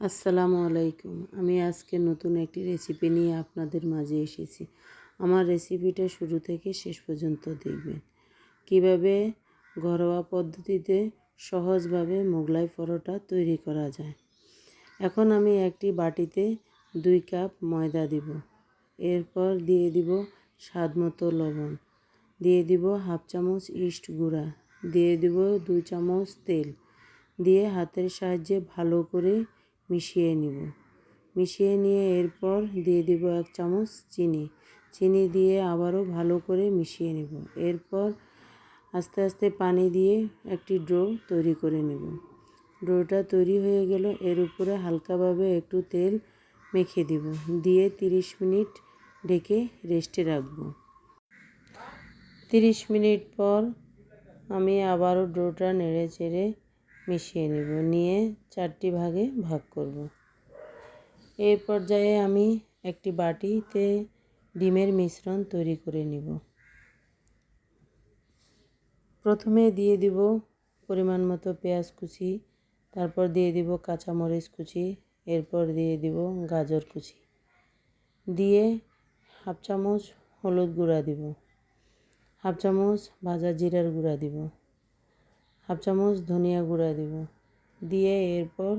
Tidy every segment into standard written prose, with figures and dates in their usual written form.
আসসালামু আলাইকুম। আমি আজকে নতুন একটি রেসিপি নিয়ে আপনাদের মাঝে এসেছি। আমার রেসিপিটা শুরু থেকে শেষ পর্যন্ত দেখবেন। কিভাবে ঘরোয়া পদ্ধতিতে সহজভাবে মোগলাই পরোটা তৈরি করা যায়। এখন আমি একটি বাটিতে 2 কাপ ময়দা দিব। এরপর দিয়ে দিব স্বাদমতো লবণ, দিয়ে দিব হাফ চামচ ইস্ট গুঁড়া, দিয়ে দিব 2 চামচ তেল, দিয়ে হাতের সাহায্যে ভালো করে মিশিয়ে নিব। মিশিয়ে নিয়ে এরপর দিয়ে দিব 1 চামচ চিনি দিয়ে আবারও ভালো করে মিশিয়ে নিব। এরপর আস্তে আস্তে পানি দিয়ে একটি ডো তৈরি করে নেব। ডোটা তৈরি হয়ে গেল, এর উপরে হালকাভাবে একটু তেল মেখে দিব, দিয়ে 30 মিনিট ঢেকে রেস্টে রাখব। 30 মিনিট পর আমি আবারও ডোটা নেড়ে চেড়ে মিশিয়ে নেব, নিয়ে 4টি ভাগে ভাগ করব। এই পর্যায়ে আমি একটি বাটিতে ডিমের মিশ্রণ তৈরি করে নেব। প্রথমে দিয়ে দিব পরিমাণ মতো পেঁয়াজ কুচি, তারপর দিয়ে দিব কাঁচামরিচ কুচি, এরপর দিয়ে দিব গাজর কুচি, দিয়ে হাফ চামচ হলুদ গুঁড়া দিব, হাফ চামচ ভাজা জিরার গুঁড়া দিব, হাফ চামচ ধনিয়া গুঁড়া দিব, দিয়ে এরপর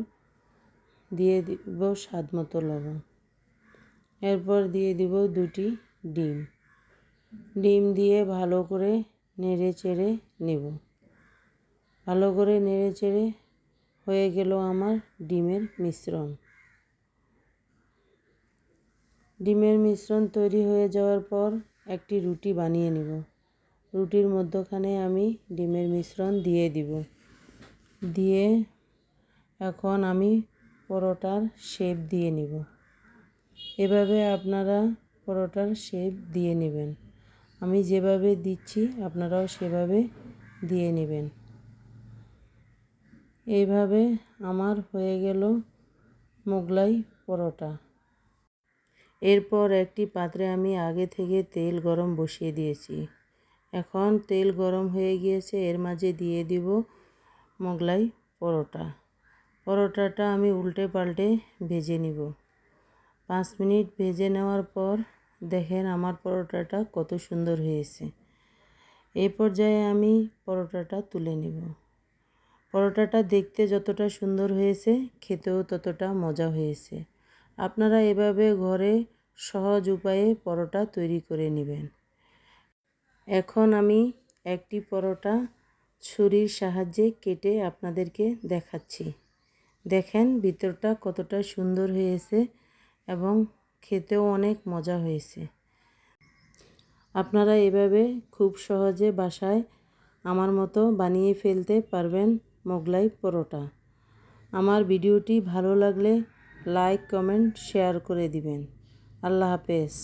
দিয়ে দিব স্বাদ মতো লবণ। এরপর দিয়ে দিব 2টি ডিম দিয়ে ভালো করে নেড়ে চেড়ে নেব। ভালো করে নেড়ে চেড়ে হয়ে গেল আমার ডিমের মিশ্রণ। ডিমের মিশ্রণ তৈরি হয়ে যাওয়ার পর একটি রুটি বানিয়ে নেব। রুটির মধ্যখানে আমি ডিমের মিশ্রণ দিয়ে দিব। দিয়ে এখন আমি পরোটার শেপ দিয়ে নিব। এভাবে আপনারা পরোটার শেপ দিয়ে নেবেন। আমি যেভাবে দিচ্ছি আপনারাও সেভাবে দিয়ে নেবেন। এইভাবে আমার হয়ে গেল মোগলাই পরোটা। এরপর একটি পাত্রে আমি আগে থেকে তেল গরম বসিয়ে দিয়েছি। এখন তেল গরম হয়ে গিয়েছে, এর মাঝে দিয়ে দিব মোগলাই পরোটাটা আমি উল্টে পাল্টে ভেজে নিব। 5 মিনিট ভেজে নেওয়ার পর দেখেন আমার পরোটাটা কত সুন্দর হয়েছে। এই পর্যায়ে আমি পরোটাটা তুলে নিব। পরোটাটা দেখতে যতটা সুন্দর হয়েছে, খেতেও ততটা মজা হয়েছে। আপনারা এভাবে ঘরে সহজ উপায়ে পরোটা তৈরি করে নেবেন। এখন আমি একটি পরোটা ছুরির সাহায্যে কেটে আপনাদেরকে দেখাচ্ছি। দেখেন ভিতরটা কতটা সুন্দর হয়েছে এবং খেতেও অনেক মজা হয়েছে। আপনারা এভাবে খুব সহজে বাসায় আমার মতো বানিয়ে ফেলতে পারবেন মোগলাই পরোটা। আমার ভিডিওটি ভালো লাগলে লাইক, কমেন্ট, শেয়ার করে দিবেন। আল্লাহ হাফেজ।